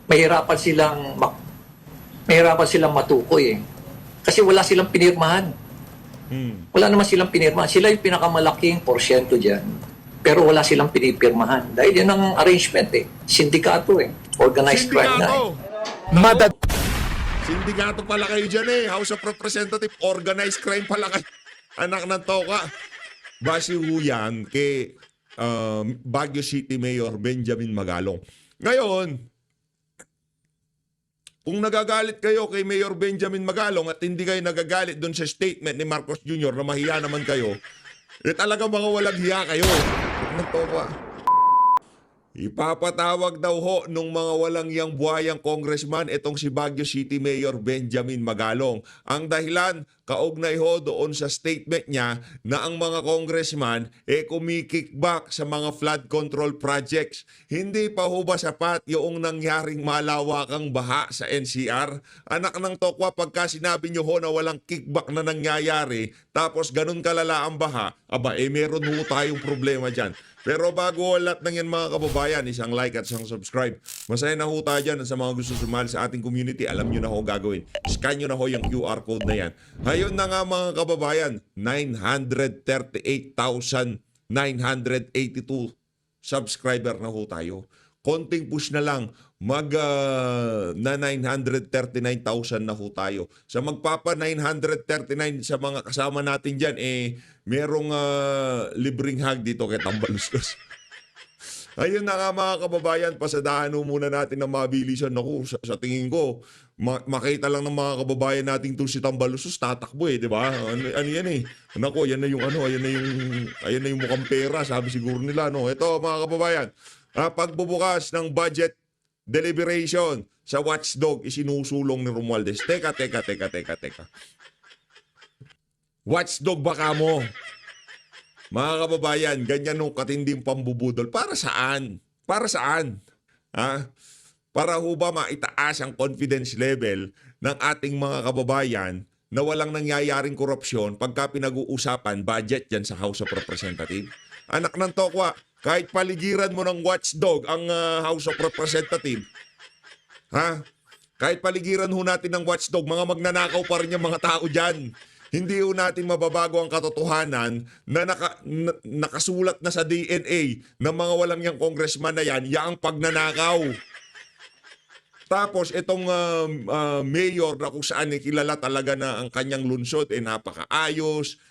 mahirapan silang mahirapan silang matukoy eh. Kasi wala silang pinirmahan. Wala naman silang pinirmahan. Sila yung pinakamalaking porsyento dyan. Pero wala silang pinipirmahan. Dahil yan ang arrangement eh. Sindikato eh. Organized crime na eh. Sindikato pala kayo dyan eh. House of Representative, organized crime pala kayo. Anak ng toka. Base ho yan kay Baguio City Mayor Benjamin Magalong. Ngayon, kung nagagalit kayo kay Mayor Benjamin Magalong at hindi kayo nagagalit doon sa statement ni Marcos Jr. na mahiya naman kayo, talaga mga walang hiya kayo. Anak ng toka. Ipapatawag daw ho nung mga walang yang buhayang congressman itong si Baguio City Mayor Benjamin Magalong. Ang dahilan, kaugnay ho doon sa statement niya na ang mga congressman kumikickback sa mga flood control projects. Hindi pa ho ba sapat yung nangyaring malawakang baha sa NCR? Anak ng tokwa, pagka sinabi nyo ho na walang kickback na nangyayari, tapos ganun kalala ang baha, meron ho tayong problema dyan. Pero bago lahat ng yan mga kababayan, isang like at isang subscribe. Masaya na ho tayo dyan sa mga gusto sumali sa ating community. Alam nyo na ho gagawin. Scan nyo na ho yung QR code na yan. Ngayon na nga mga kababayan, 938,982 subscriber na ho tayo. Konting push na lang, na 939,000 na ho tayo. Sa magpapa 939 sa mga kasama natin dyan, merong libreng hug dito kay Tambaluslos. Ayun na nga mga kababayan, pasadahan ho muna natin ng mabilisan. Naku, sa tingin ko, makita lang ng mga kababayan natin to si Tambaluslos, tatakbo di ba? Ano yan eh? Naku, ayan na yung ayan na yung mukhang pera, sabi siguro nila. No? Ito mga kababayan, pagbubukas ng budget deliberation sa Watchdog isinusulong ni Romualdez. Teka. Watchdog baka mo. Mga kababayan, ganyan nung katinding pambubudol. Para saan? Para saan? Para ho ba maitaas ang confidence level ng ating mga kababayan na walang nangyayaring korupsyon pagka pinag-uusapan budget dyan sa House of Representatives? Anak ng tokwa, kahit paligiran mo ng watchdog ang House of Representatives, kahit paligiran ho natin ng watchdog, mga magnanakaw pa rin yung mga tao dyan. Hindi ho natin mababago ang katotohanan na nakasulat na sa DNA ng mga walang yang congressman na yan, yaang pagnanakaw. Tapos itong mayor na kung saan kilala talaga na ang kanyang lungsod napakaayos,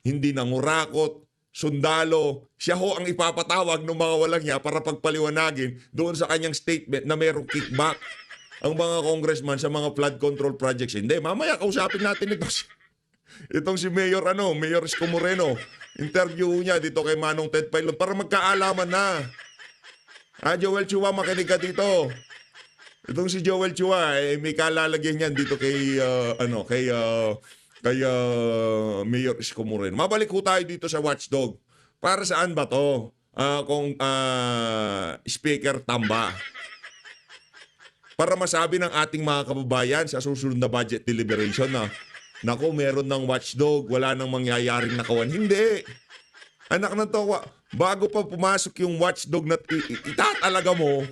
hindi nangurakot, sundalo, siya ho ang ipapatawag ng mga walang niya para pagpaliwanagin doon sa kanyang statement na mayroong kickback ang mga congressman sa mga flood control projects. Hindi, mamaya kausapin natin itong si Mayor Isko Moreno. Interview niya dito kay Manong Ted Pilot para magkaalaman na. Joel Chua, makinig ka dito. Itong si Joel Chua, may kalalagyan niyan dito kay Mayor Isko Moreno. Mabalik ko tayo dito sa Watchdog. Para saan ba to? Kung Speaker Tamba. Para masabi ng ating mga kababayan sa susunod na budget deliberation na, naku, meron ng Watchdog, wala nang mangyayaring nakawan. Hindi. Anak ng towa, bago pa pumasok yung Watchdog na itatalaga mo,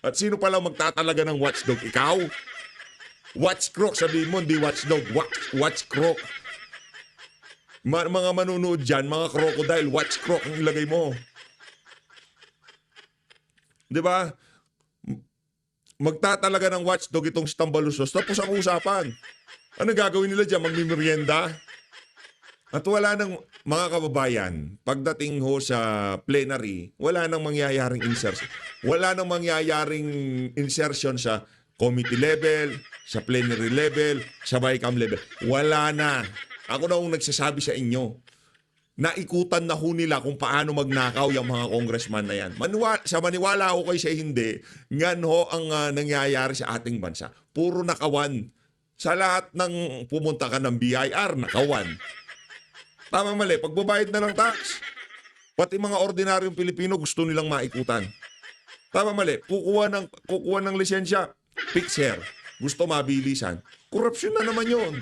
at sino pala magtatalaga ng Watchdog? Ikaw? Watchcrook, sabihin mo, hindi Watchdog. Watchcrook. Mga manunood dyan, mga crocodile, Watchcrook ang ilagay mo. Di ba? Magtatalaga ng Watchdog itong si Tambaluslos. Tapos ang usapan. Ano gagawin nila dyan? Magmimerienda? At wala nang, mga kababayan, pagdating ho sa plenary, wala nang mangyayaring insertion. Wala nang mangyayaring insertion sa committee level, sa plenary level, sa BICAM level. Wala na. Ako na ang nagsasabi sa inyo. Naikutan na ho nila kung paano magnakaw yung mga congressman na yan. Sa maniwala ho kayo sa hindi, ngan ho ang nangyayari sa ating bansa. Puro nakawan. Sa lahat ng pumunta ka ng BIR, nakawan. Tama mali, pagbabayad na ng tax. Pati mga ordinaryong Pilipino gusto nilang maikutan. Tama mali, kukuha ng lisensya, fixer. Gusto mabilisan. Korupsyon na naman yun.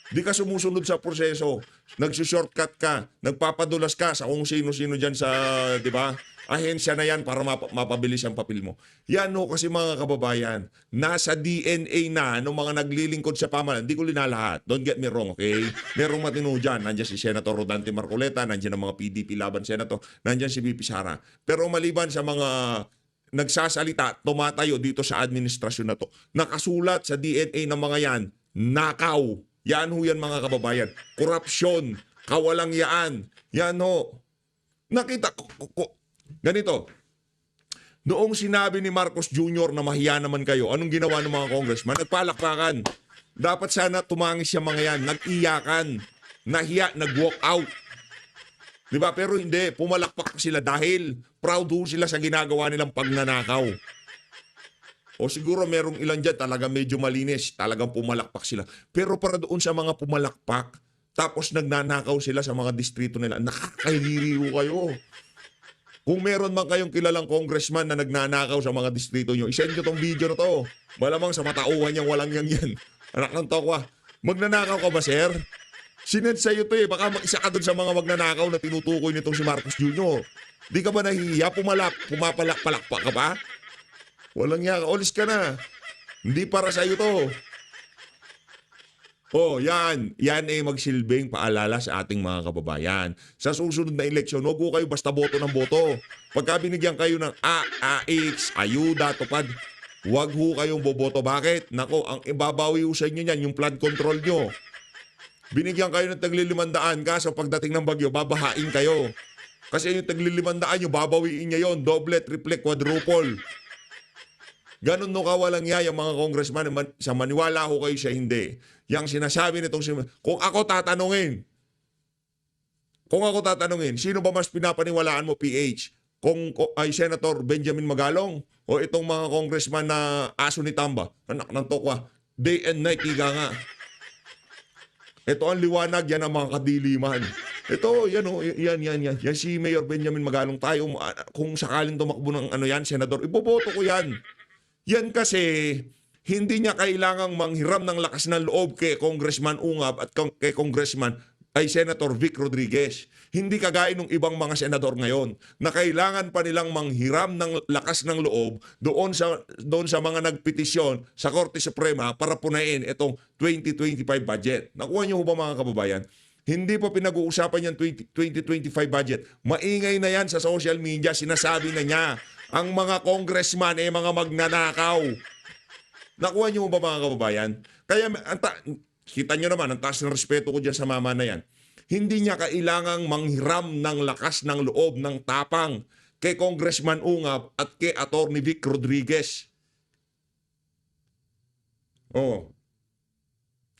Di ka sumusunod sa proseso. Nagsushortcut ka. Nagpapadulas ka sa kung sino-sino dyan sa, di ba? ahensya na yan para mapabilis ang papel mo. Yan ho kasi mga kababayan, nasa DNA na ng mga naglilingkod sa pamahalaan. Hindi ko linalahat. Don't get me wrong, okay? Merong matino dyan. Nandiyan si Senator Rodante Marcoleta, nandiyan ang mga PDP laban Senator, nandiyan si VP Sara. Pero maliban sa mga nagsasalita, tumatayo dito sa administrasyon na to, nakasulat sa DNA ng mga yan, nakaw. Yan ho yan mga kababayan. Korupsyon, kawalangyaan. Yan ho. Nakita ko. Ganito. Noong sinabi ni Marcos Jr. na mahiya naman kayo, anong ginawa ng mga congressman? Nagpalakpakan. Dapat sana tumangis yung mga yan. Nag-iyakan. Nahiya, nag-walk out. Diba? Pero hindi. Pumalakpak sila dahil proud ho sila sa ginagawa nilang pagnanakaw. O siguro merong ilan dyan talaga medyo malinis. Talagang pumalakpak sila. Pero para doon sa mga pumalakpak, tapos nagnanakaw sila sa mga distrito nila, nakakahiriw kayo. Kung meron man kayong kilalang congressman na nagnanakaw sa mga distrito nyo, isend nyo tong video na to. Malamang sa matauhan niyang walang yan. Anak ng tokwa. Magnanakaw ka ba, sir? Sinend sa'yo to eh. Baka mag-isa ka dun sa mga magnanakaw na tinutukoy nitong si Marcos Jr. Di ka ba nahihiya? Pumapalak-palakpak ka ba? Walang yan. Olis ka na. Hindi para sa'yo to. Oh, yan. Yan ay magsilbing paalala sa ating mga kababayan. Sa susunod na eleksyon, huwag ho kayo basta boto ng boto. Pagka binigyan kayo ng AX, ayuda, tupad, huwag ho kayong boboto. Bakit? Nako, ang ibabawi ho sa inyo yan, yung flood control nyo. Binigyan kayo ng tagli-500, kaso pagdating ng bagyo, babahain kayo. Kasi yung tagli-500 nyo, babawiin nyo yun. Doble, triple, quadruple. Ganun no kawalang yaya mga congressman, sa maniwala ho kayo sa hindi. Yang sinasabi nitong kung ako tatanungin, sino ba mas pinapaniwalaan mo, PH? Kung ay Senator Benjamin Magalong o itong mga congressman na aso ni Tamba? Anak ng tokwa, day and night, higa nga. Ito ang liwanag, yan ang mga kadiliman. Ito, yan o, yan. Yan si Mayor Benjamin Magalong tayo. Kung sakaling tumakbo ng Senador, iboboto ko yan. Yan kasi, hindi niya kailangang manghiram ng lakas ng loob kay Congressman Ungab at kay Congressman ay Senator Vic Rodriguez. Hindi kagaya ng ibang mga senador ngayon na kailangan pa nilang manghiram ng lakas ng loob doon sa mga nagpetisyon sa Korte Suprema para punain itong 2025 budget. Nakuha niyo ba mga kababayan? Hindi pa pinag-uusapan yung 2025 budget. Maingay na yan sa social media. Sinasabi na niya, ang mga congressman ay mga magnanakaw. Nakuha niyo ba mga kababayan? Kaya kita niyo naman, ang taas ng respeto ko dyan sa mama na yan. Hindi niya kailangang manghiram ng lakas ng loob, ng tapang kay Congressman Ungab at kay Attorney Vic Rodriguez. Oh.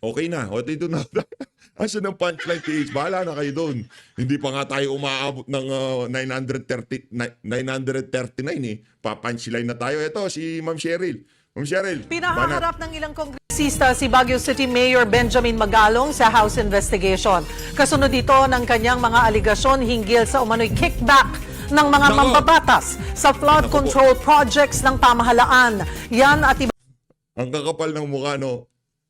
Okay na. O, dito na. Asa ng punchline, PH? Bahala na kayo doon. Hindi pa nga tayo umaabot ng 939 eh. Papunchline na tayo. Ito, si Ma'am Cheryl. Ma'am Cheryl. Pinahaharap ng ilang kongresista si Baguio City Mayor Benjamin Magalong sa House investigation. Kasunod ito ng kanyang mga aligasyon hinggil sa umano'y kickback ng mga mambabatas sa flood control projects ng pamahalaan. Yan at iba. Ang kakapal ng mukha, no?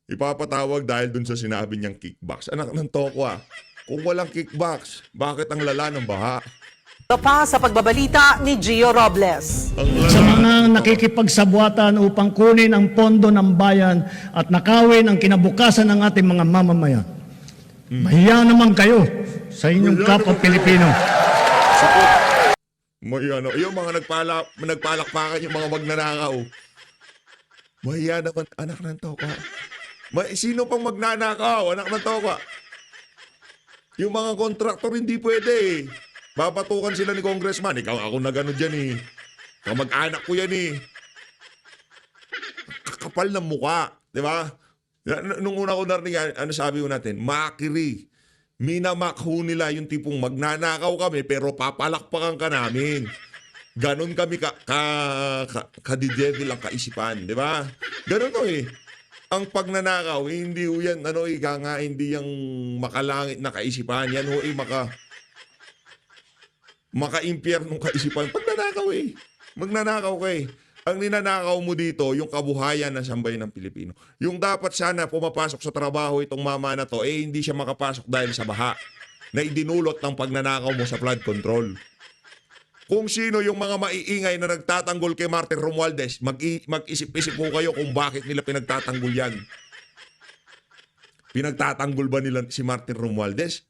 Ipapatawag dahil dun sa sinabi niyang kickbacks. Anak ng tokwa, kung walang kickbacks, bakit ang lala ng baha? Pa sa pagbabalita ni Gio Robles. Sa mga nakikipagsabuatan upang kunin ang pondo ng bayan at nakawin ang kinabukasan ng ating mga mamamayan. Mahiya naman kayo sa inyong kapwa Pilipino. Yung mga nagpalakpakan, yung mga magnanakaw. Mahiya naman, anak ng tokwa. Sino pang magnanakaw, anak ng tokwa? Yung mga kontraktor hindi pwede. Babatukan sila ni Congressman. Ikaw, ako na gano'n dyan eh. Kamag-anak ko yan eh. Kakapal ng muka. Di ba? Nung una ko narinig, ano sabi ko natin? Makiri. Minamakho nila yung tipong magnanakaw kami pero papalakpakan ka namin. Ganon kami ka-devil ang kaisipan. Di ba? Ganon to eh. Ang pagnanakaw, hindi ho yan, hindi yung makalangit na kaisipan. Yan ho maka-impyernong kaisipan. Pagnanakaw eh. Magnanakaw ka eh. Ang ninanakaw mo dito, yung kabuhayan ng sambayan ng Pilipino. Yung dapat sana pumapasok sa trabaho itong mama na to, hindi siya makapasok dahil sa baha na idinulot ng pagnanakaw mo sa flood control. Kung sino yung mga maiingay na nagtatanggol kay Martin Romualdez, mag-isip-isip po kayo kung bakit nila pinagtatanggol yan. Pinagtatanggol ba nila si Martin Romualdez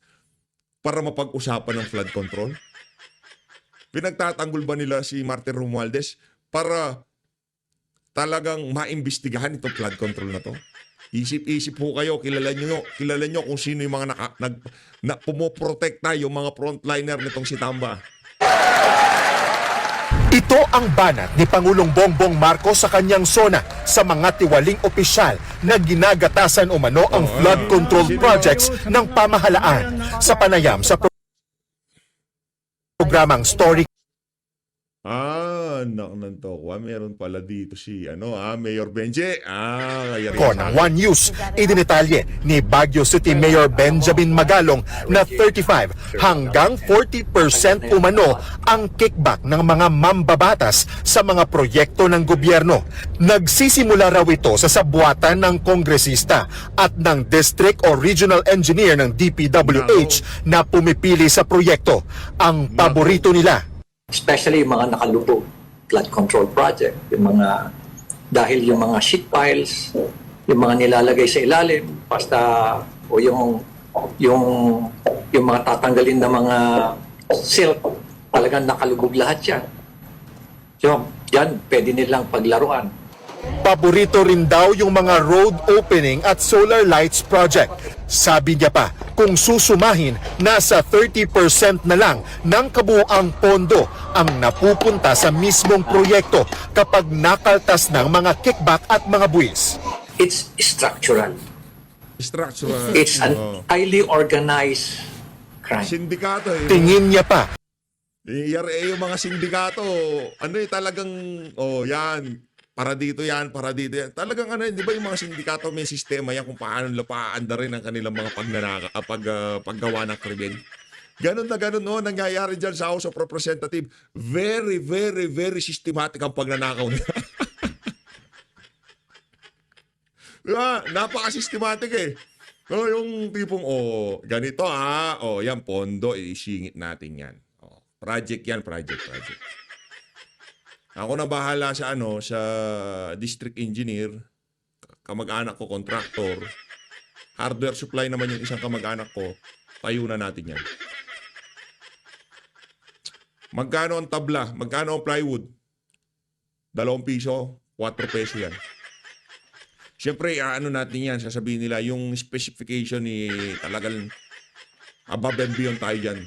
para mapag-usapan ng flood control? Pinagtatanggol ba nila si Martin Romualdez para talagang maimbestigahan itong flood control na to? Isip-isip po kayo, kilala nyo kung sino yung mga pumoprotekta, yung mga frontliner nitong si Tamba. Ito ang banat ni Pangulong Bongbong Marcos sa kanyang SONA sa mga tiwaling opisyal na ginagatasan umano ang flood control projects ng pamahalaan sa panayam sa programang Story Anak ng tokwa, meron pala dito si Mayor Benje. Kaya ko ng One News. Idinetalye ni Baguio City Mayor Benjamin Magalong na 35 hanggang 40% umano ang kickback ng mga mambabatas sa mga proyekto ng gobyerno. Nagsisimula raw ito sa sabwatan ng kongresista at ng district o regional engineer ng DPWH na pumipili sa proyekto. Ang paborito nila, Especially yung mga nakalubog flood control project, dahil yung mga sheet piles, yung mga nilalagay sa ilalim, basta o yung mga tatanggalin na mga silt, talagang nakalubog lahat yan. So, yan, pwede nilang paglaruan. paborito rin daw yung mga road opening at solar lights project. Sabi niya pa, kung susumahin, nasa 30% na lang ng kabuuang pondo ang napupunta sa mismong proyekto kapag nakaltas ng mga kickback at mga buwis. It's structural. Structural. It's an highly organized crime. Sindikato Tingin niya pa, yung mga sindikato, talagang, yan, para dito yan. Talagang di ba yung mga sindikato may sistema yan kung paano nila paandarin ang kanilang mga paggawa ng krimen. Ganon na ganon, nangyayari dyan sa House of Representatives. Very, very, very systematic ang pagnanakaw nila. Diba? Napaka-systematic eh. Yung tipong, ganito yan, pondo, isingit natin yan. Project yan, project. Ako na bahala sa sa district engineer, kamag-anak ko, contractor, hardware supply naman yung isang kamag-anak ko, tayo na natin yan. Magkano ang tabla? Magkano ang plywood? 2 piso, 4 peso yan. Siyempre, natin yan, sasabihin nila, yung specification talagang above and beyond tayo dyan.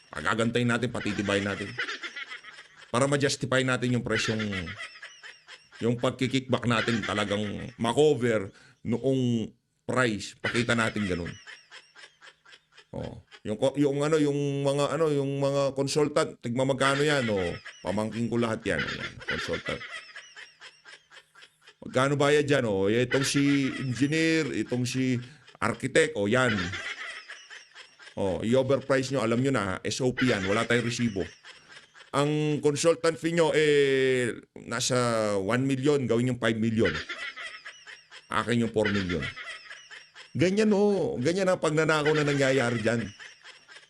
Pagagantayin natin, patitibay natin. Para ma-justify natin yung presyong, yung pagkikickback natin talagang makover noong price. Pakita natin ganun. Yung mga consultant, tigma magkano yan, pamangking ko lahat yan, consultant. Magkano bayad dyan, itong si engineer, itong si architect, yan. I-overprice nyo, alam nyo na, SOP yan, wala tayong resibo. Ang consultant fee nyo, nasa 1 million, gawin yung 5 million. Akin yung 4 million. Ganyan ganyan ang pagnanakaw na nangyayari dyan.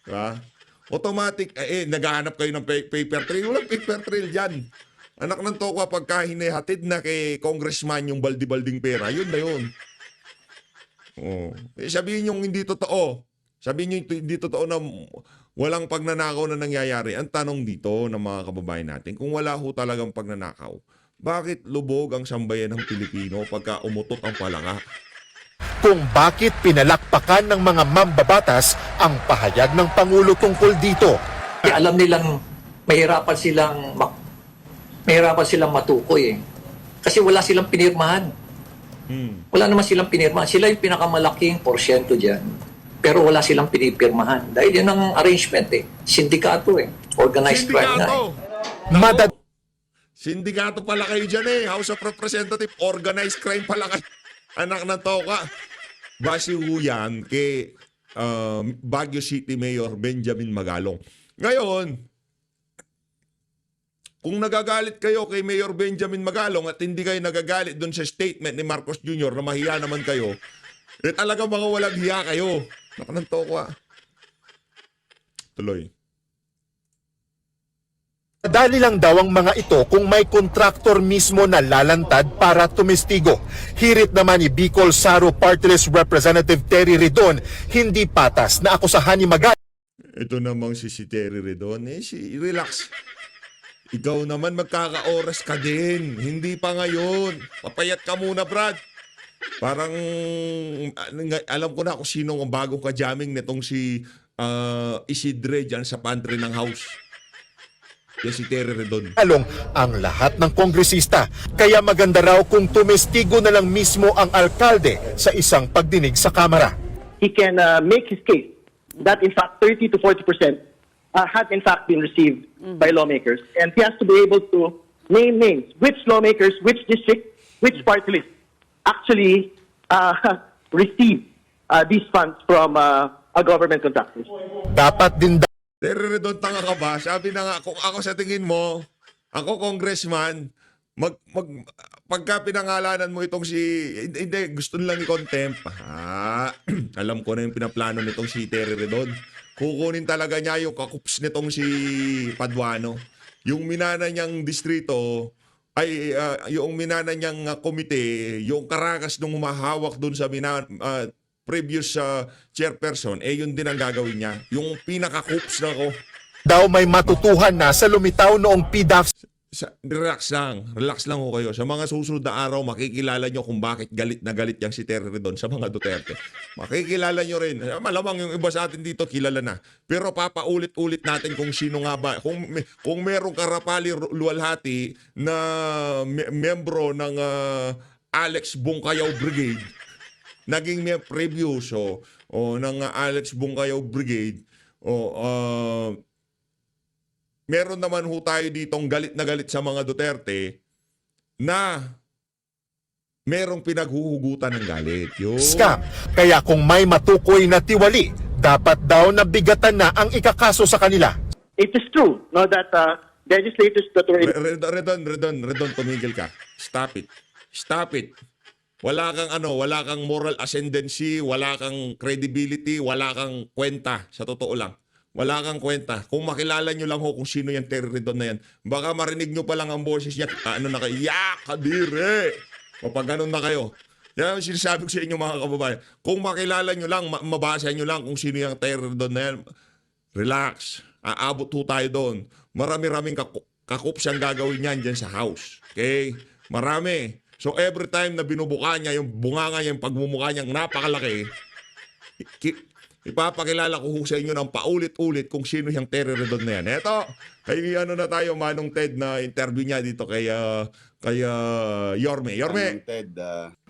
Diba? Automatic, naghahanap kayo ng paper trail. Walang paper trail dyan. Anak ng tokwa, pagka hinihatid na kay congressman yung baldi-balding pera, yun na yun. Sabihin yung hindi totoo. Sabihin nyo hindi totoo na walang pagnanakaw na nangyayari. Ang tanong dito ng mga kababayan natin, kung wala ho talagang pagnanakaw, bakit lubog ang sambayan ng Pilipino pagka umutot ang palanga? kung bakit pinalakpakan ng mga mambabatas ang pahayag ng Pangulo tungkol dito. Alam nilang mahirapan silang matukoy eh. Kasi wala silang pinirmahan. Wala naman silang pinirmahan. Sila yung pinakamalaking porsyento dyan. Pero wala silang pinipirmahan. Dahil yun ang arrangement eh. Sindikato eh. Organized crime na eh. Sindikato pala kayo dyan eh. House of Representatives, organized crime pala kayo. Anak na toka. Base ho yan kay Baguio City Mayor Benjamin Magalong. Ngayon, kung nagagalit kayo kay Mayor Benjamin Magalong at hindi kayo nagagalit doon sa statement ni Marcos Jr. na mahiya naman kayo, talaga mga walang hiya kayo. Anak ng toka. Tuloy. Dali lang daw ang mga ito kung may kontraktor mismo na lalantad para tumestigo. Hirit naman ni Bicol Saro Party List Representative Terry Ridon, hindi patas na akusahan ni Magalong. Ito namang si Terry Redon, relax. Ikaw naman magkaka-oras ka din. Hindi pa ngayon. Papayat ka muna, Brad. Parang, alam ko na kung sino ang bagong ka-jamming nitong si Isidre dyan sa pantry ng house. Yan si Terry Redon. Ang lahat ng kongresista. Kaya maganda raw kung tumestigo na lang mismo ang alkalde sa isang pagdinig sa Kamara. He can make his case that in fact 30 to 40% had in fact been received by lawmakers, and he has to be able to name names, which lawmakers, which district, which party list actually received these funds from a government contractors. Dapat din Terry Redon, tanga ka ba? Sabi na nga, kung ako sa tingin mo, ako congressman, pagka pinangalanan mo itong si, hindi, gusto nilang i-contempt. Alam ko na yung pinaplano nitong si Terry Redon. Kukunin talaga niya yung kakups nitong si Paduano. Yung minana niyang distrito, yung minana niyang komite, yung karakas nung humahawak dun sa previous chairperson, yun din ang gagawin niya. Yung pinaka-coops na ko. daw may matutuhan na sa lumitaw noong PDAF. Relax lang ho kayo. Sa mga susunod na araw, makikilala nyo kung bakit galit na galit yang si Terry Redon sa mga Duterte. Makikilala nyo rin. Malamang yung iba sa atin dito, kilala na. Pero papaulit-ulit natin kung sino nga ba. Kung merong karapali luwalhati na membro ng Alex Bungkayaw Brigade, naging previous ng Alex Bungkayaw Brigade, meron naman ho tayo ditong galit na galit sa mga Duterte na merong pinaghuhugutan ng galit. Yun. Scam. Kaya kung may matukoy na tiwali, dapat daw nabigatan na ang ikakaso sa kanila. It is true that legislators that were Redon, tumigil ka. Stop it. Wala kang moral ascendancy, wala kang credibility, wala kang kwenta, sa totoo lang. Wala kang kwenta. Kung makilala nyo lang ho kung sino yung Terry Redon na yan, baka marinig nyo pa lang ang boses niya, na kayo, kadire! Kapag ganun na kayo. Yan ang sinasabi ko sa inyo mga kababayan. Kung makilala nyo lang, mabasa nyo lang kung sino yung Terry Redon na yan, relax. Aabot ho tayo doon. Marami-raming kakup siyang gagawin yan dyan sa house. Okay? Marami. So every time na binubuka niya, yung bunganga niya, yung pagmumukha niyang napakalaki, ipapakilala ko sa inyo ng paulit-ulit kung sino yung Terry Redon na yan. Eto, na tayo, Manong Ted, na interview niya dito kay Yorme. Manong Ted,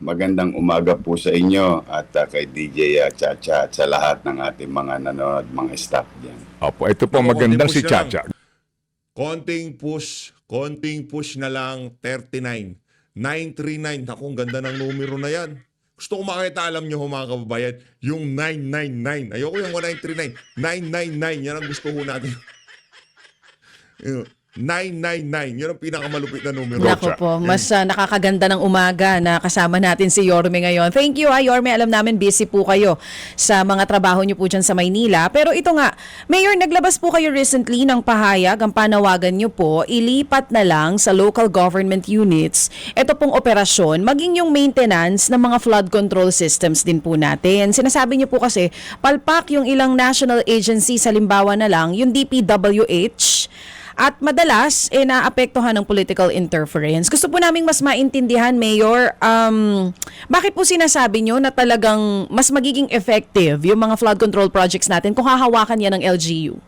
magandang umaga po sa inyo at kay DJ Chacha at sa lahat ng ating mga nanonood, mga staff dyan. Opo, ito po magandang si Chacha. Konting push na lang, 39. 939. Akong ganda ng numero na yan. Gusto ko makita, alam nyo mga kababayan, yung 999. Ayoko yung 939. 999. Yan ang gusto ko natin. 999. Yan ang pinakamalupit na numero. Nako po, mas nakakaganda ng umaga na kasama natin si Yorme ngayon. Thank you Yorme, alam namin busy po kayo sa mga trabaho niyo po dyan sa Maynila. Pero ito nga, Mayor, naglabas po kayo recently ng pahayag, ang panawagan niyo po, ilipat na lang sa local government units ito pong operasyon, maging yung maintenance ng mga flood control systems din po natin. Sinasabi niyo po kasi, palpak yung ilang national agencies, halimbawa na lang, yung DPWH, at madalas, naapektuhan ng political interference. Gusto po naming mas maintindihan, Mayor, bakit po sinasabi nyo na talagang mas magiging effective yung mga flood control projects natin kung hahawakan yan ng LGU?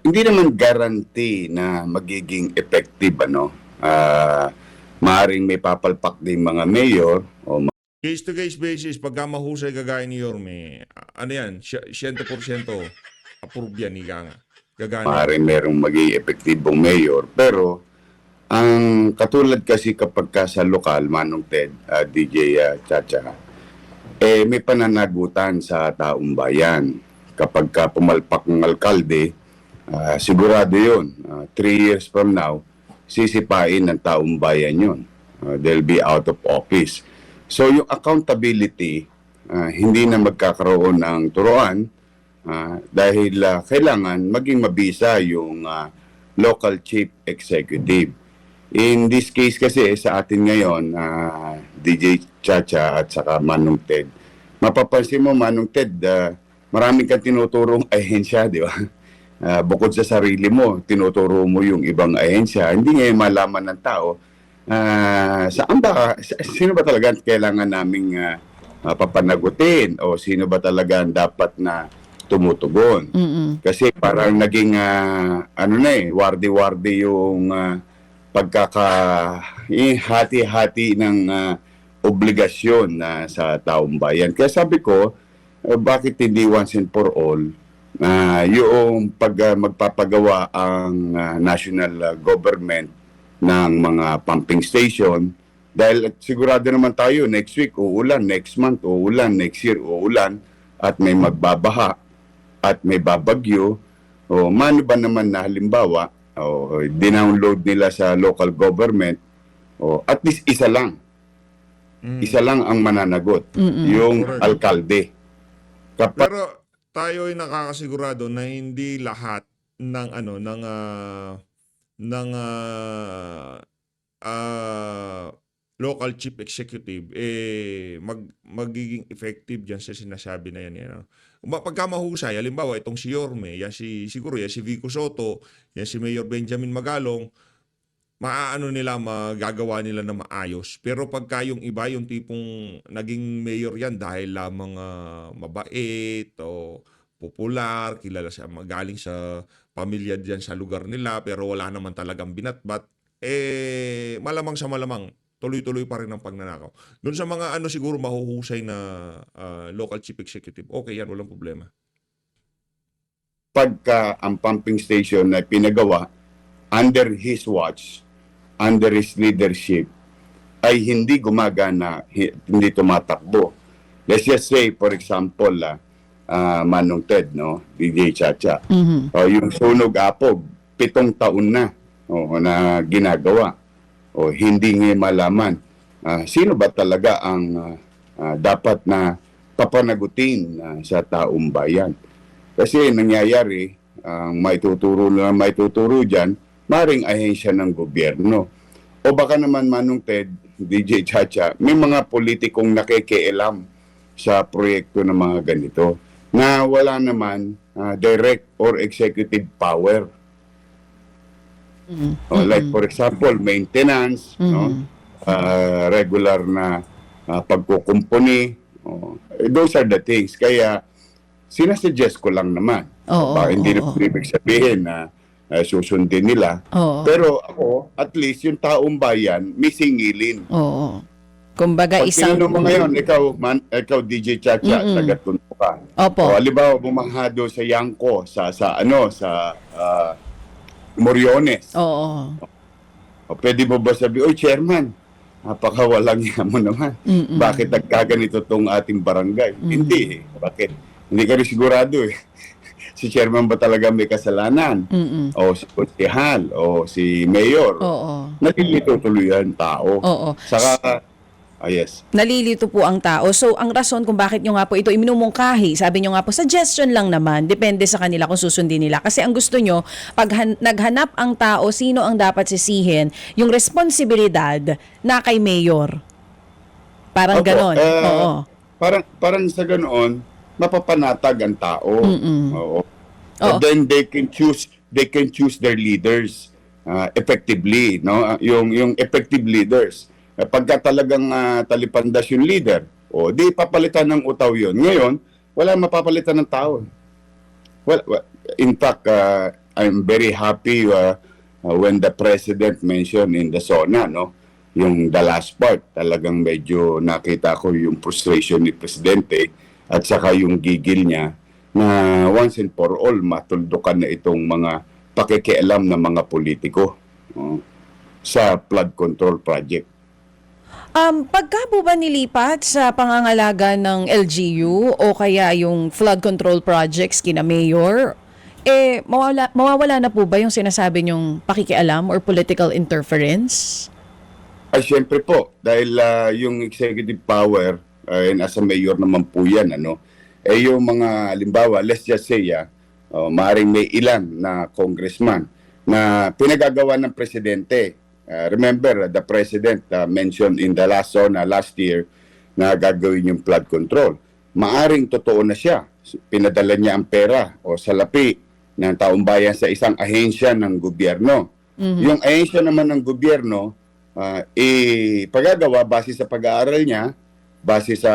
Hindi naman guarantee na magiging effective, maaring may papalpak din mga mayor o Case-to-case basis, pagka mahusay kagaya ni Yorme, ano yan, 100% approve yan, ika nga. maaring merong magiging epektibong mayor. Pero, ang katulad kasi kapag ka sa lokal, Manong Ted, DJ Chacha, may pananagutan sa taong bayan. Kapag ka pumalpak ng alkalde, sigurado yun. 3 years from now, sisipain ng taong bayan yun. They'll be out of office. So yung accountability, hindi na magkakaroon ng turuan dahil kailangan maging mabisa yung local chief executive. In this case kasi sa atin ngayon, DJ Chacha at saka Manong Ted, mapapansin mo Manong Ted, maraming kang tinuturong ahensya, di ba? Bukod sa sarili mo, tinuturo mo yung ibang ahensya. Hindi ngayon malaman ng tao, sino ba talaga kailangan naming papanagutin o sino ba talaga dapat na tumutugon. Kasi parang naging, wardi-wardi yung hati-hati ng obligasyon sa taong bayan. Kaya sabi ko, bakit hindi once and for all yung magpapagawa ang national government ng mga pumping station, dahil sigurado naman tayo next week uulan, next month uulan, next year uulan, at may magbabaha at may babagyo, o mano ba naman na halimbawa dinownload nila sa local government, o at least isa lang ang mananagot, yung Correct. alkalde. Pero tayo ay nakakasigurado na hindi lahat ng local chief executive magiging effective diyan sa sinasabi na yan. Pagka mahusay, halimbawa itong si Yorme, siguro si Vico Soto, yan si Mayor Benjamin Magalong, magagawa nila na maayos. Pero pagka yung iba, yung tipong naging mayor yan dahil lamang mabait o popular, kilala siya, magaling sa pamilya diyan sa lugar nila, pero wala naman talagang binatbat, malamang sa malamang, tuloy-tuloy pa rin ang pagnanakaw. Doon sa mga siguro mahuhusay na local chief executive, okay yan, walang problema. Pagka ang pumping station na pinagawa under his watch, under his leadership, ay hindi gumagana, hindi tumatakbo. Let's just say, for example, Manong Ted, DJ Chacha, yung Sunog Apog, 7 taon na na ginagawa. Hindi ngayon malaman sino ba talaga ang dapat na papanagutin sa taong bayan. Kasi nangyayari, ang maituturo dyan, maring ahensya ng gobyerno. O baka naman Manong Ted, DJ Chacha, may mga politikong nakikialam sa proyekto ng mga ganito na wala naman direct or executive power. Like for example, maintenance, regular na pagkukumpuni. Those are the things. Kaya sinasuggest ko lang naman. Hindi na ibig sabihin na susundin nila. Pero ako, at least yung taong bayan, may singilin. Kumbaga Pag isang... tinanong mo ngayon, ikaw DJ Chacha, taga-Tondo ka. Opo. O halimbawa, bumahado sa Yangko, sa Moriones. Oo. O pwede mo ba sabi, oy chairman, napakawalang yan mo naman. Bakit nagkaganito tong ating barangay? Hindi. Bakit? Hindi ka rin sigurado eh. Si chairman ba talaga may kasalanan? O si konsehal? O si mayor? Nalilito tuloy ang tao. Saka, yes. Nalilito po ang tao. So, ang rason kung bakit nyo nga po ito iminumungkahi, sabi nyo nga po, suggestion lang naman, depende sa kanila kung susundin nila. Kasi ang gusto nyo, pag naghanap ang tao, sino ang dapat sisihin, yung responsibilidad na kay mayor. Parang ganon. Parang sa ganoon, mapapanatag ang tao. And then they can choose their leaders effectively, no? Yung effective leaders. Pagka talagang talipandas yung leader, di papalitan ng utaw yun. Ngayon, wala mapapalitan ng tao. Well, in fact, I'm very happy when the president mentioned in the SONA, yung the last part, talagang medyo nakita ko yung frustration ni Presidente at saka yung gigil niya na once and for all matuldukan na itong mga pakikialam ng mga politiko sa flood control project. Pagka po ba nilipat sa pangangalaga ng LGU o kaya yung flood control projects kina Mayor, mawawala na po ba yung sinasabi nyong pakikialam or political interference? Ay, siyempre po, dahil yung executive power, and as a mayor naman po yan, yung mga, halimbawa, let's just say, maaring may ilan na congressman na pinagagawa ng presidente. Remember, the president mentioned in the last year na gagawin yung flood control. Maaring totoo na siya. Pinadala niya ang pera o salapi ng taong bayan sa isang ahensya ng gobyerno. Yung ahensya naman ng gobyerno, ipagagawa base sa pag-aaral niya, base sa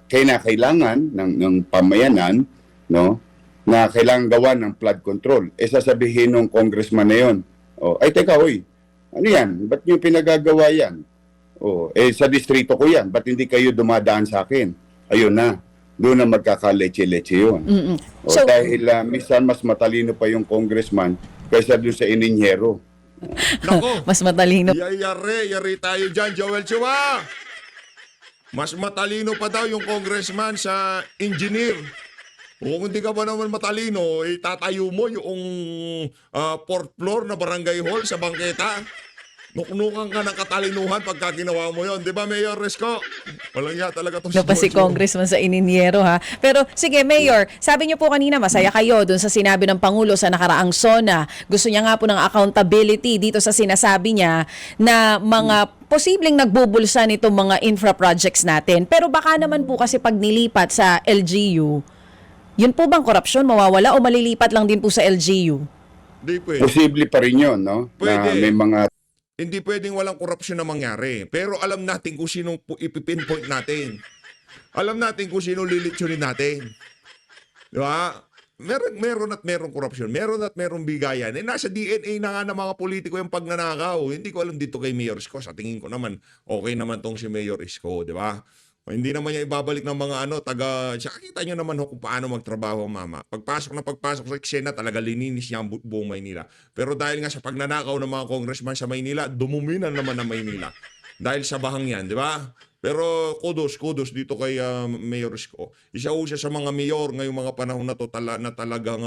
kinakailangan ng pamayanan, no, na kailangan gawa ng flood control. Sasabihin ng congressman na yun, ay teka, ano yan? Ba't nyo pinagagawa yan? Sa distrito ko yan, ba't hindi kayo dumadaan sa akin? Ayun na, doon na magkakaleche-leche yun. So- dahil minsan mas matalino pa yung congressman kaysa doon sa ininyero. Nako, Mas matalino. yari tayo dyan, Joel Chua. Mas matalino pa daw yung congressman sa engineer. Kung hindi ka ba naman matalino, tatayo mo yung fourth floor na barangay hall sa bangketa. Nuknukan ka ng katalinuhan pagka ginawa mo yon, di ba, Mayor Resco? Walang ya talaga itong Pa si Congressman sa ininyero, ha? Pero sige, Mayor, sabi niyo po kanina masaya kayo dun sa sinabi ng Pangulo sa nakaraang SONA. Gusto niya nga po ng accountability dito sa sinasabi niya na mga posibleng nagbubulsa nitong mga infra projects natin. Pero baka naman po kasi pag nilipat sa LGU, yun po bang korupsyon mawawala o malilipat lang din po sa LGU? Hindi pwede. Posible pa rin yun, no? Pwede. Na may mga Hindi pwedeng walang korupsyon na mangyari. Pero alam natin kung sino ipipinpoint natin. Alam natin kung sino lilitsunin natin. Di ba? Meron at meron korupsyon. Meron at meron bigayan. Nasa DNA na nga ng mga politiko yung pagnanakaw. Hindi ko alam dito kay Mayor Isko. Sa tingin ko naman, okay naman tong si Mayor Isko. Di ba? Hindi naman niya ibabalik ng mga Tsaka kita nyo naman kung paano magtrabaho, mama. Pagpasok sa eksena, talaga lininis niya ang buong Maynila. Pero dahil nga sa pagnanakaw ng mga congressman sa Maynila, dumumi na naman ang Maynila. Dahil sa bahang yan, di ba? Pero kudos dito kay Mayor Isko. Isa siya sa mga mayor ngayong mga panahon na to na talagang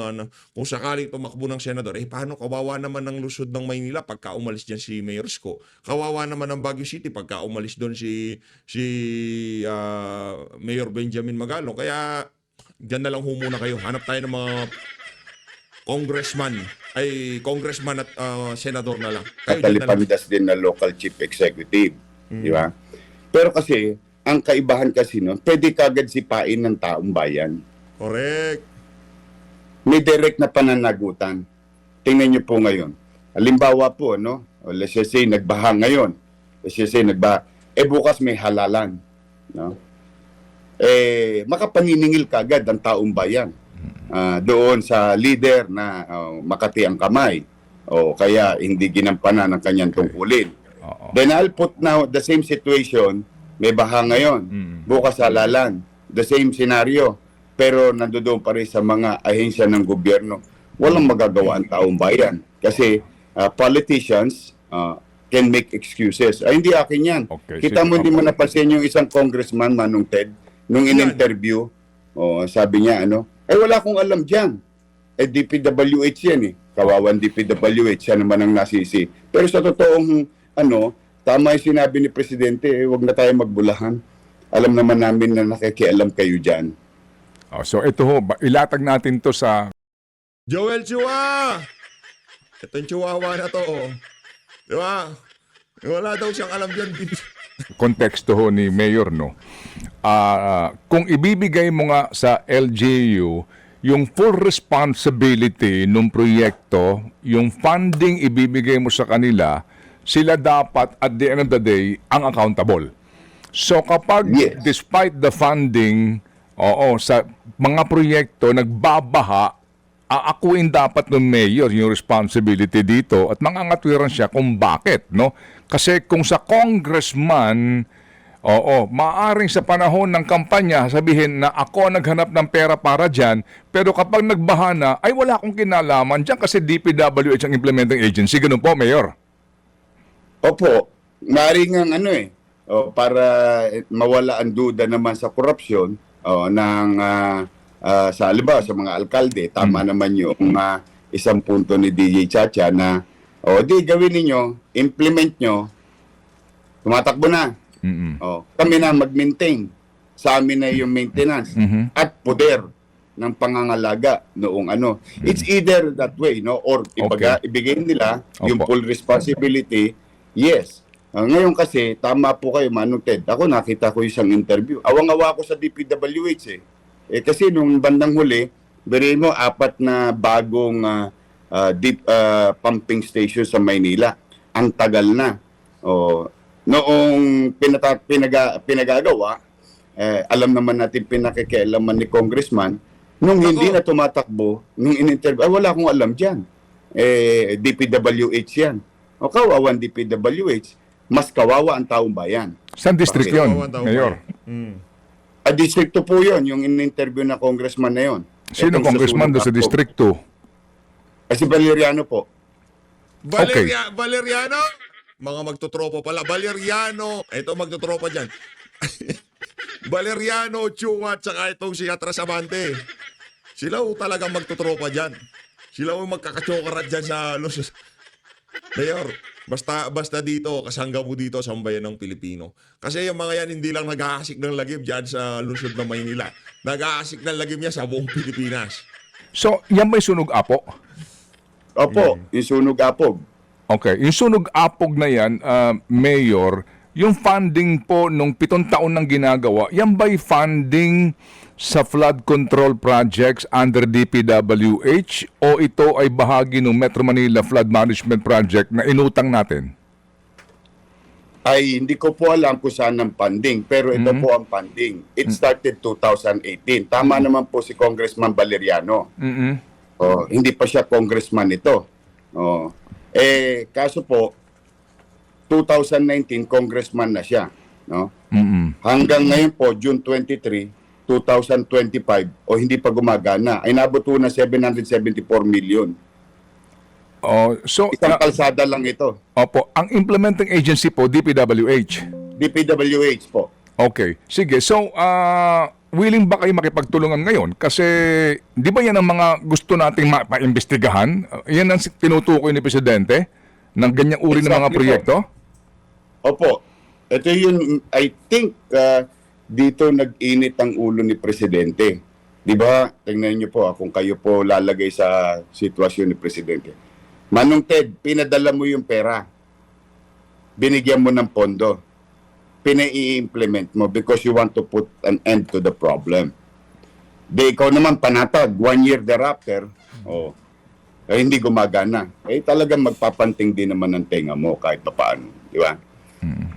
kung sakaling tumakbo ng senador, paano kawawa naman ng lusod ng Maynila pagka umalis diyan si Mayor Isko? Kawawa naman ng Baguio City pagka umalis doon si Mayor Benjamin Magalong. Kaya diyan na lang muna kayo. Hanap tayo ng mga congressman at senador na lang. Kayo dyan na lang. katalipandas din na local chief executive. Di ba? Pero kasi, ang kaibahan kasi nun, pwede kagad sipain ng taong bayan. Correct. May direct na pananagutan. Tingnan niyo po ngayon. Halimbawa po, no? Let's just say, nagbaha ngayon. Let's just say, bukas may halalan. No? Makapaniningil kagad ang taong bayan. Doon sa leader na makati ang kamay. O kaya hindi ginampanan ang kanyang tungkulin. Then I'll put now the same situation, may baha ngayon, bukas halalan, the same scenario, pero nandoon pa rin sa mga ahensya ng gobyerno. Walang magagawa ang taong bayan kasi politicians can make excuses. Hindi akin yan. Okay, Kita mo, hindi mo napansin yung isang congressman, Manong Ted, nung in-interview, sabi niya, wala akong alam dyan. DPWH yan eh. Kawawan DPWH, siya naman ang nasisi. Pero sa totoong tama yung sinabi ni Presidente, huwag na tayo magbulahan. Alam naman namin na nakikialam kayo dyan. So ito ho, ilatag natin to sa Joel Chua! Itong chihuahua na to, Di ba? Wala daw siyang alam dyan. konteksto ho ni Mayor, no? Kung ibibigay mo nga sa LGU yung full responsibility ng proyekto, yung funding ibibigay mo sa kanila, sila dapat at the end of the day ang accountable. So kapag despite the funding, sa mga proyekto nagbabaha, aakuin dapat ng mayor yung responsibility dito at mangangatwiran siya kung bakit, no? Kasi kung sa congressman, maaring sa panahon ng kampanya sabihin na ako naghanap ng pera para dyan, pero kapag nagbaha na, ay wala akong kinalaman dyan kasi DPWH ang implementing agency. Ganun po, Mayor. Opo, maaaring ang para mawala ang duda naman sa korupsyon sa halimbawa sa mga alkalde, tama naman yung isang punto ni DJ Chacha na gawin ninyo, implement nyo, tumatakbo na. Kami na mag-maintain. Sa amin na yung maintenance. At poder ng pangangalaga noong ano. It's either that way, no? Or ibigay nila yung Opo. full responsibility. Yes. Ngayon kasi, tama po kayo, Manong Ted. Ako nakita ko isang interview. Awang-awa ko sa DPWH eh. Kasi nung bandang huli, beriin mo, 4 na bagong deep pumping station sa Maynila. Ang tagal na. Noong pinagagawa, alam naman natin pinakikialaman ni Congressman, nung hindi na tumatakbo, nung in-interview, wala akong alam dyan. DPWH yan. O kawawan DPWH, mas kawawa ang taong bayan. Saan district Bakit? yun, Kawawa daw Mayor? Distrito po yun, yung in-interview na congressman na yun. Sino Etong congressman doon sa Susunod District Ako. 2? Si Valeriano po. Valeriano? Mga magtotropa pala. Valeriano. Ito magtotropa dyan. Valeriano, Chunga, tsaka itong si Atras Amante. Sila ho talagang magtotropa dyan. Sila ho magkakachokarat dyan sa Luzon. Mayor, basta dito, kasangga mo dito sa bayan ng Pilipino. Kasi yung mga yan hindi lang nag-aasik ng lagim dyan sa lungsod ng Maynila. Nag-aasik ng lagim yan sa buong Pilipinas. So, yan ba'y sunog apo? Opo, yung sunog apog. Okay, yung sunog apog na yan, Mayor, yung funding po nung 7 taon nang ginagawa, yan ba'y funding sa flood control projects under DPWH o ito ay bahagi ng Metro Manila Flood Management Project na inutang natin? Ay, hindi ko po alam kung saan ang funding, pero ito po ang funding. It started 2018. Tama naman po si Congressman Valeriano. Hindi pa siya congressman ito. Kaso po, 2019, congressman na siya. No? Hanggang ngayon po, June 23, 2025, hindi pa gumagana, ay nabuto na 774 million. So, Isang kalsada lang ito. opo, ang implementing agency po, DPWH. DPWH po. Okay, sige. So, willing ba kayo makipagtulungan ngayon? Kasi, di ba yan ang mga gusto nating maimbestigahan? Yan ang tinutukoy ni Presidente ng ganyang uri ng mga Exactly proyekto? Opo. Ito yun, I think, dito nag-init ang ulo ni Presidente. Di ba? Tingnan niyo po, kung kayo po lalagay sa sitwasyon ni Presidente. Manong Ted, pinadala mo yung pera. Binigyan mo ng pondo. Pinai-implement mo because you want to put an end to the problem. Di ikaw naman panatag, 1 year thereafter, hindi gumagana. Talagang magpapanting din naman ang tenga mo kahit paano. Di ba?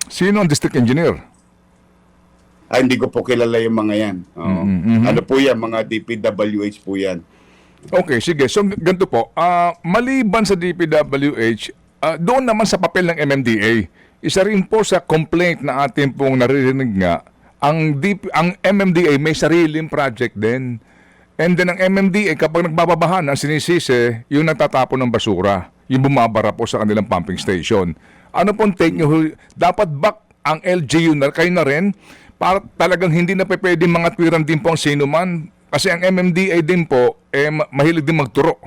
Sino ang district engineer? Hindi ko po kilala yung mga yan. Ano po yan? Mga DPWH po yan. Okay, sige. So, ganito po. Maliban sa DPWH, doon naman sa papel ng MMDA, isa rin po sa complaint na atin pong naririnig nga, ang MMDA may sariling project din. And then ang MMDA, kapag nagbababahan, ang sinisisi, yung natatapon ng basura, yung bumabara po sa kanilang pumping station. Ano pong take nyo? Dapat ba ang LGU na kayo na rin para talagang hindi na pwede mga twiran din po ang sino man? Kasi ang MMDA din po, mahilig din magturo.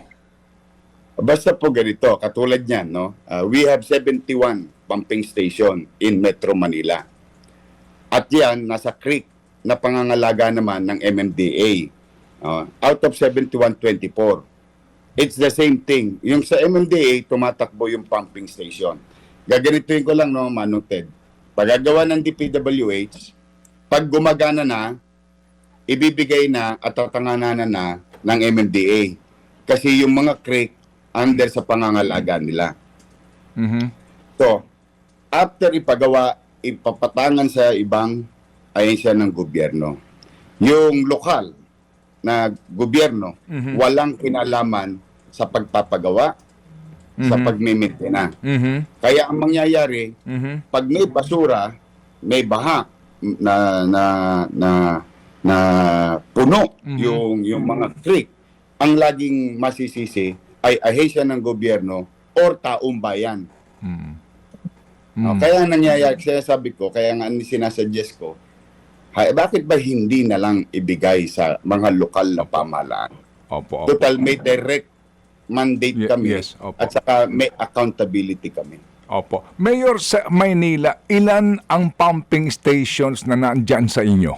Basta po ganito, katulad niyan, no? We have 71 pumping station in Metro Manila. At yan, nasa creek na pangangalaga naman ng MMDA. Out of 71, 24. It's the same thing. Yung sa MMDA, tumatakbo yung pumping station. Gaganituin ko lang, no, Manong Ted. Pagagawa ng DPWH, pag gumagana na, ibibigay na at tatanganan na ng MMDA. Kasi yung mga creek, under sa pangangalaga nila. So, after ipapatangan sa ibang ahensya ng gobyerno, yung lokal na gobyerno, walang kinalaman sa pagpapagawa, sa pagmimintena. Kaya ang mangyayari, pag may basura, may baha na puno yung mga creek, ang laging masisisi ay ahensya ng gobyerno or taong bayan. Kaya nangyayari, kaya sabi ko, kaya nga sinasuggest ko, bakit ba hindi na lang ibigay sa mga lokal na pamahalaan? Opo. Total, may direct mandate kami opo. at saka may accountability kami. Opo. Mayor, sa Maynila, ilan ang pumping stations na nandyan sa inyo?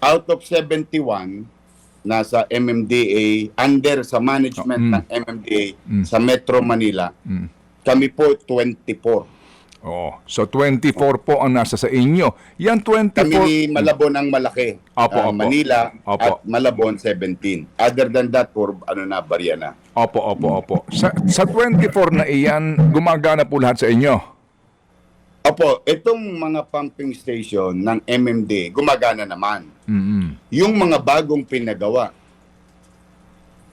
out of 71, nasa MMDA, under sa management ng MMDA sa Metro Manila, kami po 24. Oo. So 24 po ang nasa sa inyo. Yan 24. Kami ni Malabon ang malaki. Opo, opo. Manila Opo. at Malabon 17. Other than that, barya na. Opo. Sa 24 na iyan, gumagana po lahat sa inyo. Opo, itong mga pumping station ng MMD, gumagana naman. Yung mga bagong pinagawa,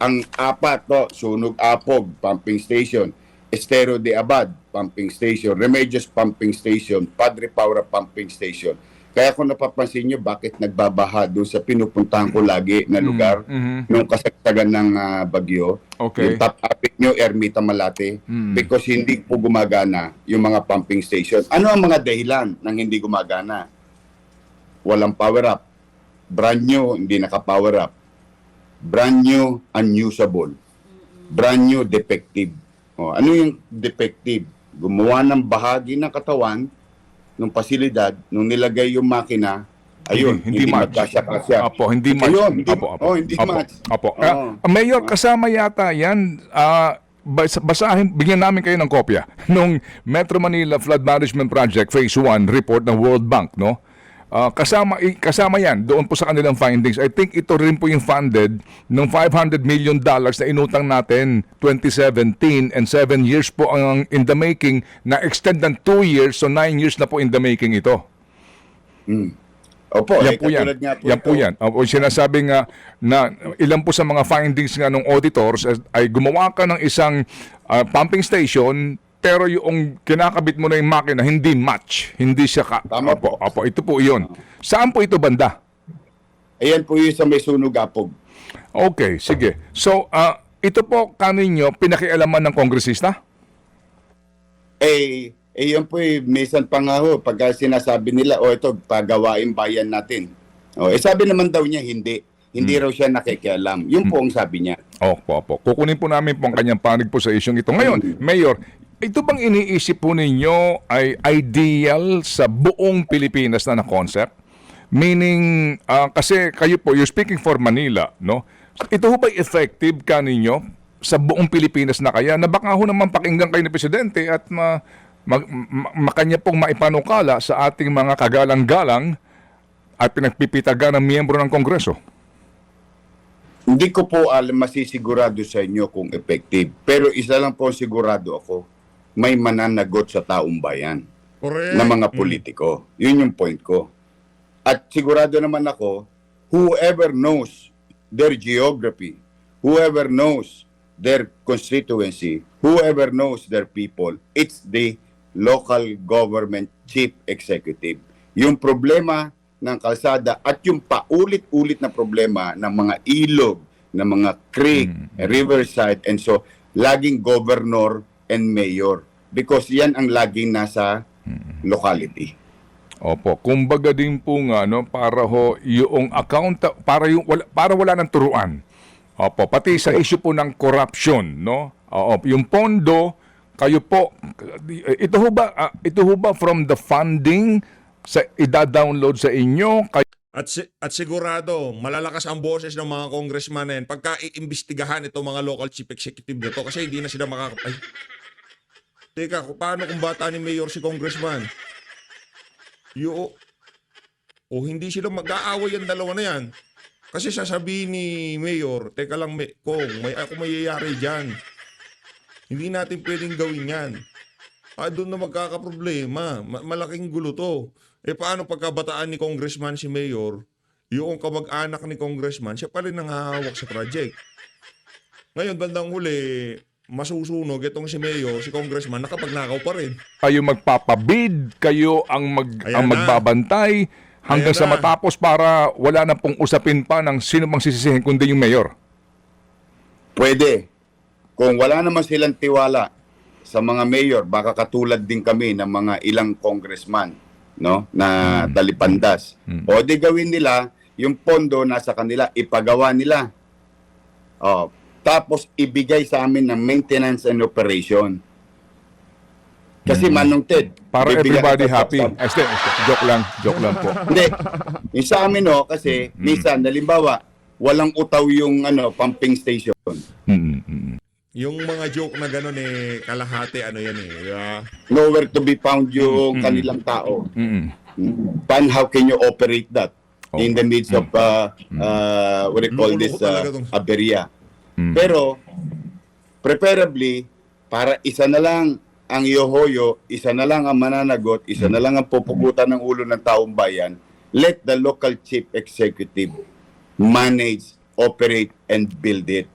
ang apat to, Sunog Apog Pumping Station, Estero de Abad Pumping Station, Remedios Pumping Station, Padre Paura Pumping Station. Kaya kung napapansin nyo, bakit nagbabaha doon sa pinupuntahan ko lagi na lugar nung kasagsagan ng bagyo, Okay. yung Top Avenue, Ermita Malate, because hindi po gumagana yung mga pumping station. Ano ang mga dahilan ng hindi gumagana? Walang power up. Brand new, hindi naka-power up. Brand new, unusable. Brand new, defective. O, ano yung defective? Gumawa ng bahagi ng katawan ng pasilidad, nung nilagay yung makina, ayun, hindi match. magkasya-kasya. Opo, hindi match. Ayun, hindi, hindi Opo. match. Opo. Oo. Mayor, kasama yata yan, basahin, bigyan namin kayo ng kopya nung Metro Manila Flood Management Project Phase 1 report ng World Bank, no? Kasama yan doon po sa kanilang findings. I think ito rin po yung funded ng $500 million na inutang natin 2017, and 7 years po ang in the making, na extend ng 2 years, so 9 years na po in the making ito. Opo, Yan po yan. katulad nga po Yan po ito. yan. Opo, sinasabi nga na ilan po sa mga findings nga ng auditors ay gumawa ka ng isang pumping station, pero yung kinakabit mo na yung makina, hindi match. Hindi siya Tama po. Opo, ito po yun. Saan po ito banda? Ayan po yung sa may Sunog Apog. Okay, sige. So, ito po kaninyo pinakialaman ng kongresista? Yun po minsan pa nga ho, pagka sinasabi nila, ito, pagawain bayan natin. Sabi naman daw niya, hindi. Hindi raw siya nakikialam. Yun po ang sabi niya. Opo. Kukunin po namin po ang kanyang panig po sa isyong ito. Ngayon, Mayor, ito bang iniisip po ninyo ay ideal sa buong Pilipinas na concept? Meaning, kasi kayo po, you're speaking for Manila, no? Ito ho ba effective kaninyo sa buong Pilipinas na kaya? Na baka ho naman pakinggan kayo ni Presidente at makanya pong maipanukala sa ating mga kagalang-galang at pinagpipitagan ng miyembro ng Kongreso. Hindi ko po masisigurado sa inyo kung effective. Pero isa lang po sigurado ako, may mananagot sa taong bayan Correct. na mga politiko. Yun yung point ko. At sigurado naman ako, whoever knows their geography, whoever knows their constituency, whoever knows their people, it's the local government chief executive. Yung problema ng kalsada at yung paulit-ulit na problema ng mga ilog, ng mga creek, riverside, and so, laging governor and mayor. Because yan ang laging nasa locality. Opo, kumbaga din po nga no, para ho yung account para wala nang turuan. Opo, pati sa issue po ng corruption, no? Yung pondo, kayo po ito ho ba from the funding sa ida-download sa inyo? At sigurado, malalakas ang boses ng mga congressman na yan pagka iimbestigahan itong mga local chief executive na to kasi hindi na sila Teka, paano kung bata ni Mayor si congressman? Hindi sila mag-aaway ang dalawa na yan. Kasi sasabihin ni Mayor, teka lang, ako mayayari dyan. Hindi natin pwedeng gawin yan. Doon na magkakaproblema. Malaking gulo to. Paano pagkabataan ni congressman si Mayor, yung kamag-anak ni congressman, siya pa rin nanghahawak sa project. Ngayon, bandang huli, masusunog itong si Mayor, si congressman, nakapagnakaw pa rin. Kayo magpapabid, kayo ang magbabantay hanggang sa matapos para wala na pong usapin pa ng sino mang sisisihin kundi yung Mayor. Pwede. Kung wala naman silang tiwala sa mga mayor, baka katulad din kami ng mga ilang congressman, no, na talipandas. O di gawin nila, yung pondo nasa kanila, ipagawa nila. Tapos ibigay sa amin ng maintenance and operation. Kasi Manong Ted, Para bibigyan everybody ka happy. sa- Este, joke lang po. Hindi. Yung sa amin, no, kasi minsan, halimbawa, walang utaw yung pumping station. Yung mga joke na gano'n eh, kalahati ano yan eh. Di ba? Nowhere to be found yung kanilang tao. How can you operate that in the midst of, what do you call this, Loko-loko talaga tong- aberya? Pero, preferably, para isa na lang ang iyohoyo, isa na lang ang mananagot, isa na lang ang pupugutan ng ulo ng taong bayan, let the local chief executive manage, operate, and build it.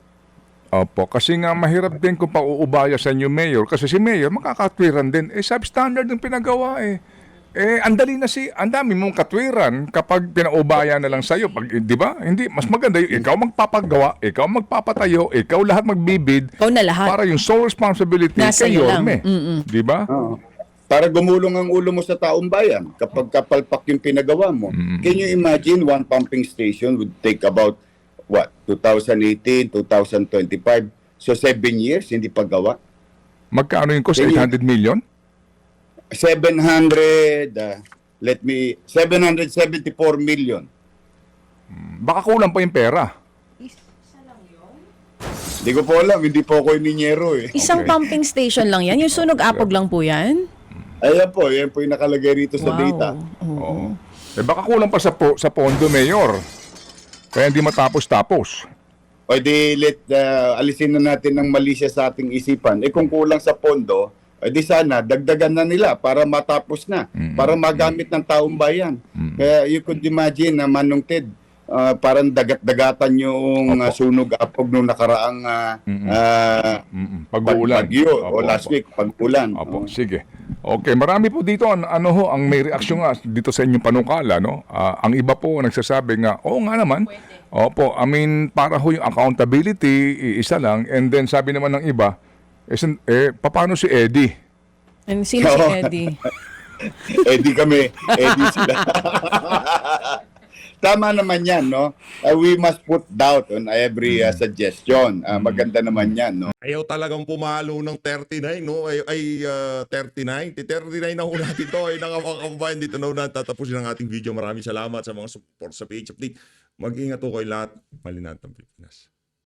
Opo, kasi nga mahirap din kung pauubaya sa inyo, Mayor. Kasi si Mayor, makakatwiran din. Substandard yung pinagawa eh. Ang dami mong katwiran kapag pinaubaya na lang sa'yo. Di ba? Hindi, mas maganda yung ikaw magpapagawa, ikaw magpapatayo, ikaw lahat magbibid. Ikaw na lahat. Para yung sole responsibility Nasa kay iyo lang. Yorme. Di ba? Para gumulong ang ulo mo sa taong bayan kapag kapalpak yung pinagawa mo. Can you imagine one pumping station would take about 2018, 2025? So 7 years hindi pagawa. Magkano yung cost? Ganyan. 800 million? 774 million. Baka kulang pa yung pera. Hindi ko po alam, hindi po ako ininyero eh. Isang pumping station lang yan? Yung sunog apog lang po yan? Yan po yung nakalagay rito sa data. Oo. Baka kulang pa sa pondo, Mayor. Kaya hindi matapos-tapos. O di alisin na natin ng mali siya sa ating isipan. Kung kulang sa pondo, di sana dagdagan na nila para matapos na, para magamit ng taong bayan. Kaya you could imagine na Manong Ted, parang dagat-dagatan yung sunog apog nung nakaraang Pag-uulan. bagyo Opo, o last opo. week, pag-ulan. Opo, sige. Okay, marami po dito ang may reaksyon nga dito sa inyong panukala, no? Ang iba po nagsasabi nga, oo nga naman. Opo, I mean, para ho yung accountability, isa lang. And then sabi naman ng iba, paano si Eddie? And sino si Eddie? Eddie kami, Eddie sila. Tama naman yan, no? We must put doubt on every suggestion. Maganda naman yan, no? Ayaw talagang pumalo ng 39, no? 39. 39 na ho natin ito. Ay, nakakabayan dito na ho na tatapusin ang ating video. Maraming salamat sa mga support sa PH Update. Mag-ingat ho kayo lahat. Malinat ang Pilipinas.